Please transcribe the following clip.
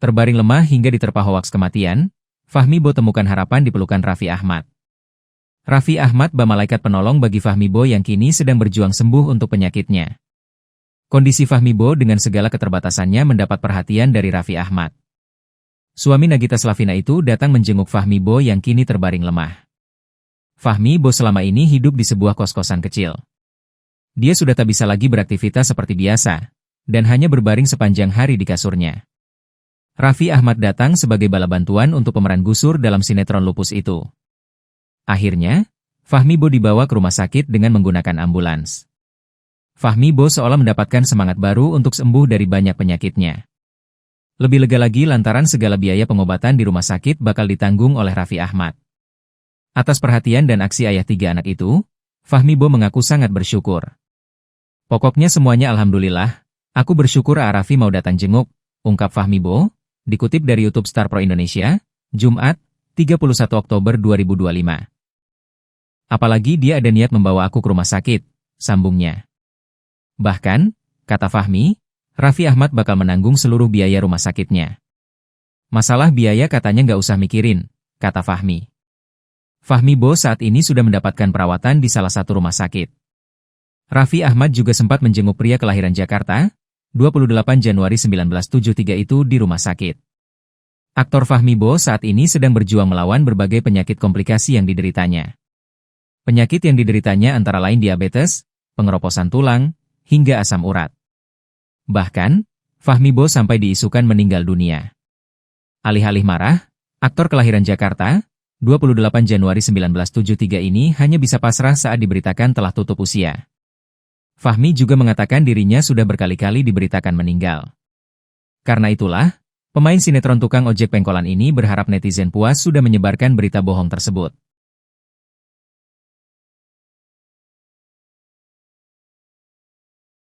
Terbaring lemah hingga diterpa hoaks kematian, Fahmi Bo temukan harapan di pelukan Raffi Ahmad. Raffi Ahmad malaikat penolong bagi Fahmi Bo yang kini sedang berjuang sembuh untuk penyakitnya. Kondisi Fahmi Bo dengan segala keterbatasannya mendapat perhatian dari Raffi Ahmad. Suami Nagita Slavina itu datang menjenguk Fahmi Bo yang kini terbaring lemah. Fahmi Bo selama ini hidup di sebuah kos-kosan kecil. Dia sudah tak bisa lagi beraktivitas seperti biasa, dan hanya berbaring sepanjang hari di kasurnya. Raffi Ahmad datang sebagai bala bantuan untuk pemeran Gusur dalam sinetron Lupus itu. Akhirnya, Fahmi Bo dibawa ke rumah sakit dengan menggunakan ambulans. Fahmi Bo seolah mendapatkan semangat baru untuk sembuh dari banyak penyakitnya. Lebih lega lagi lantaran segala biaya pengobatan di rumah sakit bakal ditanggung oleh Raffi Ahmad. Atas perhatian dan aksi ayah 3 anak itu, Fahmi Bo mengaku sangat bersyukur. Pokoknya semuanya alhamdulillah, aku bersyukur Raffi mau datang jenguk, ungkap Fahmi Bo, dikutip dari YouTube Star Pro Indonesia, Jumat, 31 Oktober 2025. Apalagi dia ada niat membawa aku ke rumah sakit, sambungnya. Bahkan, kata Fahmi, Raffi Ahmad bakal menanggung seluruh biaya rumah sakitnya. Masalah biaya katanya nggak usah mikirin, kata Fahmi. Fahmi Bo saat ini sudah mendapatkan perawatan di salah satu rumah sakit. Raffi Ahmad juga sempat menjenguk pria kelahiran Jakarta, 28 Januari 1973 itu di rumah sakit. Aktor Fahmi Bo saat ini sedang berjuang melawan berbagai penyakit komplikasi yang dideritanya. Penyakit yang dideritanya antara lain diabetes, pengeroposan tulang, hingga asam urat. Bahkan, Fahmi Bo sampai diisukan meninggal dunia. Alih-alih marah, aktor kelahiran Jakarta, 28 Januari 1973 ini hanya bisa pasrah saat diberitakan telah tutup usia. Fahmi juga mengatakan dirinya sudah berkali-kali diberitakan meninggal. Karena itulah, pemain sinetron tukang ojek pengkolan ini berharap netizen puas sudah menyebarkan berita bohong tersebut.